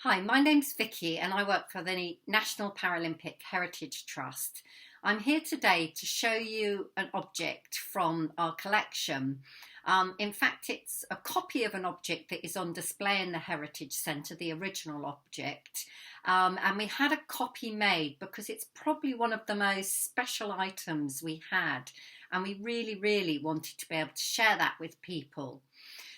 Hi, my name's Vicky and I work for the National Paralympic Heritage Trust. I'm here today to show you an object from our collection. In fact, it's a copy of an object that is on display in the Heritage Centre, the original object. And we had a copy made because it's probably one of the most special items we had. And we really wanted to be able to share that with people.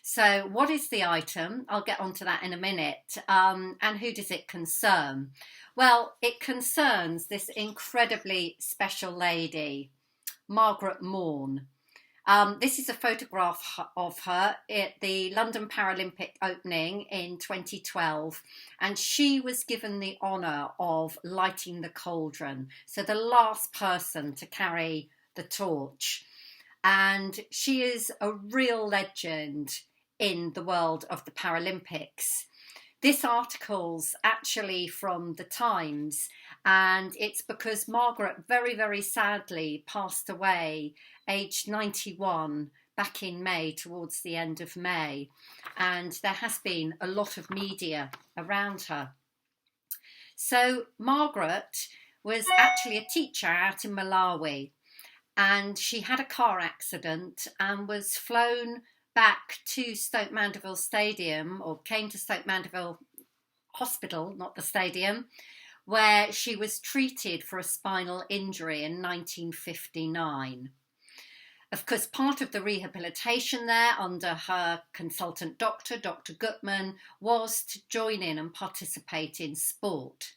So what is the item? I'll get onto that in a minute. And who does it concern? Well, it concerns this incredibly special lady, Margaret Maughan. This is a photograph of her at the London Paralympic opening in 2012, and she was given the honour of lighting the cauldron, so the last person to carry the torch. And she is a real legend in the world of the Paralympics. This article's actually from the Times, and it's because Margaret very sadly passed away aged 91 back in May, towards the end of May, and there has been a lot of media around her. So Margaret was actually a teacher out in Malawi, and she had a car accident and was flown back to Stoke Mandeville Stadium, or came to Stoke Mandeville Hospital, not the stadium, where she was treated for a spinal injury in 1959. Of course, part of the rehabilitation there under her consultant doctor, Dr. Gutman, was to join in and participate in sport.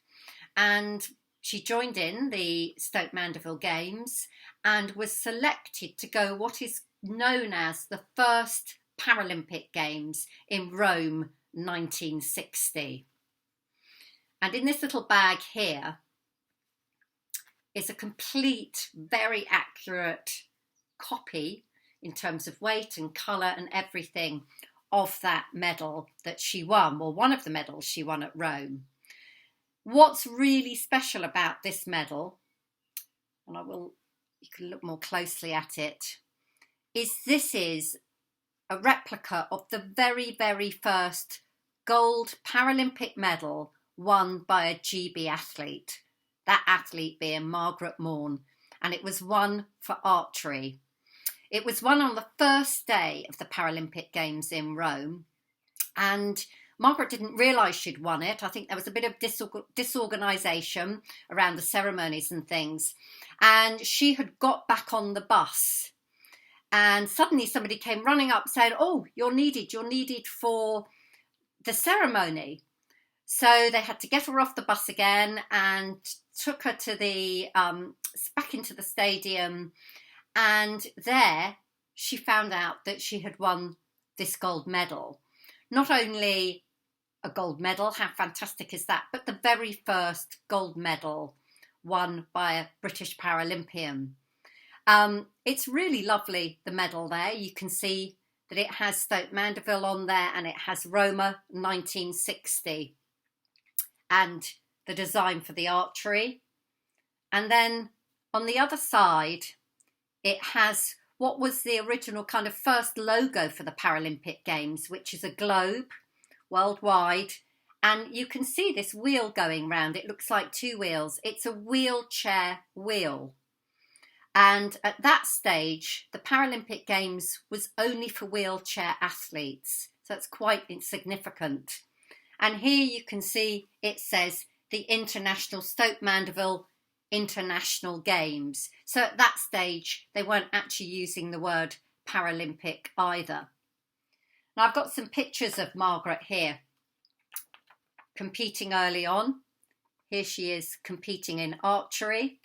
And she joined in the Stoke Mandeville Games and was selected to go what is known as the first Paralympic Games in Rome 1960. And in this little bag here is a complete, very accurate copy in terms of weight and colour and everything of that medal that she won, or one of the medals she won at Rome. What's really special about this medal, and you can look more closely at it, is this is a replica of the very first gold Paralympic medal won by a GB athlete, that athlete being Margaret Maughan, and it was won for archery. It was won on the first day of the Paralympic Games in Rome, and Margaret didn't realise she'd won it. I think there was a bit of disorganisation around the ceremonies and things, and she had got back on the bus. And suddenly somebody came running up saying, "Oh, you're needed for the ceremony." So they had to get her off the bus again and took her to back into the stadium. And there she found out that she had won this gold medal. Not only a gold medal, how fantastic is that, but the very first gold medal won by a British Paralympian. It's really lovely, the medal there. You can see that it has Stoke Mandeville on there and it has Roma 1960 and the design for the archery. And then on the other side, it has what was the original kind of first logo for the Paralympic Games, which is a globe worldwide. And you can see this wheel going round. It looks like two wheels. It's a wheelchair wheel. And at that stage, the Paralympic Games was only for wheelchair athletes. So it's quite insignificant. And here you can see it says the International Stoke Mandeville International Games. So at that stage, they weren't actually using the word Paralympic either. Now I've got some pictures of Margaret here competing early on. Here she is competing in archery.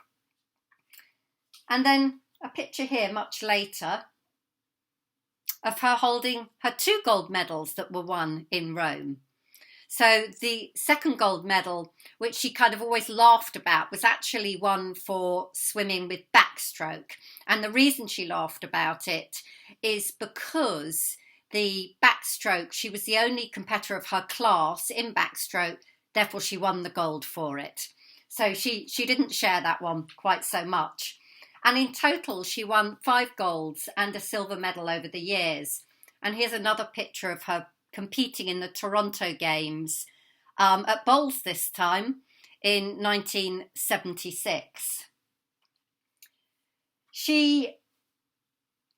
And then a picture here much later of her holding her two gold medals that were won in Rome. So the second gold medal, which she kind of always laughed about, was actually one for swimming with backstroke. And the reason she laughed about it is because the backstroke, she was the only competitor of her class in backstroke, therefore she won the gold for it. So she didn't share that one quite so much. And in total, she won 5 golds and a silver medal over the years. And here's another picture of her competing in the Toronto Games at bowls this time in 1976. She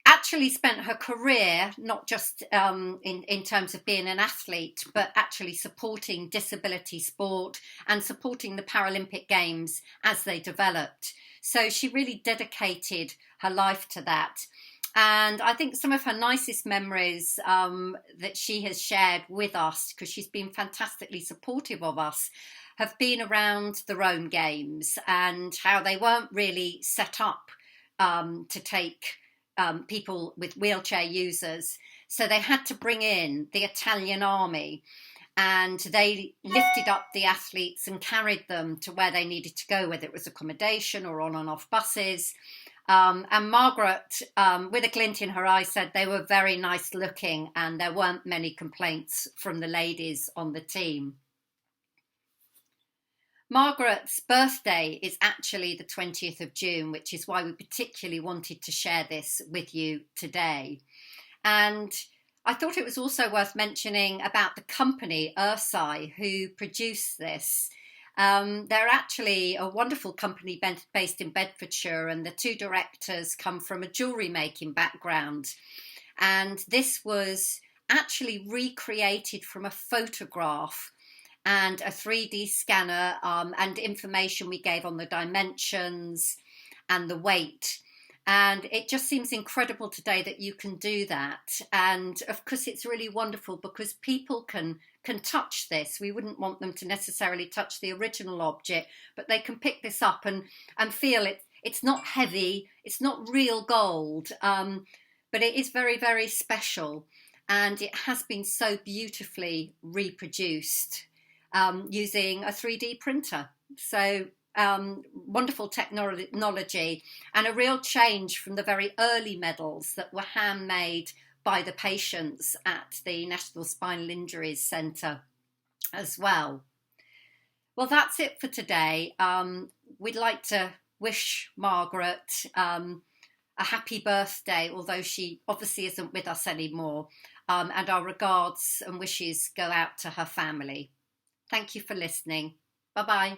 actually spent her career not just in terms of being an athlete, but actually supporting disability sport and supporting the Paralympic Games as they developed. So she really dedicated her life to that. And I think some of her nicest memories that she has shared with us, because she's been fantastically supportive of us, have been around the Rome Games and how they weren't really set up to take people with wheelchair users. So they had to bring in the Italian army, and they lifted up the athletes and carried them to where they needed to go, whether it was accommodation or on and off buses. And Margaret, with a glint in her eye, said they were very nice looking and there weren't many complaints from the ladies on the team. Margaret's birthday is actually the 20th of June, which is why we particularly wanted to share this with you today. And I thought it was also worth mentioning about the company, Ursai, who produced this. They're actually a wonderful company based in Bedfordshire, and the two directors come from a jewellery making background. And this was actually recreated from a photograph and a 3D scanner and information we gave on the dimensions and the weight. And it just seems incredible today that you can do that. And of course, it's really wonderful because people can touch this. We wouldn't want them to necessarily touch the original object, but they can pick this up and feel it. It's not heavy, it's not real gold, but it is very, very special. And it has been so beautifully reproduced using a 3D printer. So wonderful technology and a real change from the very early medals that were handmade by the patients at the National Spinal Injuries Centre as well. Well, that's it for today. We'd like to wish Margaret a happy birthday, although she obviously isn't with us anymore, and our regards and wishes go out to her family. Thank you for listening. Bye-bye.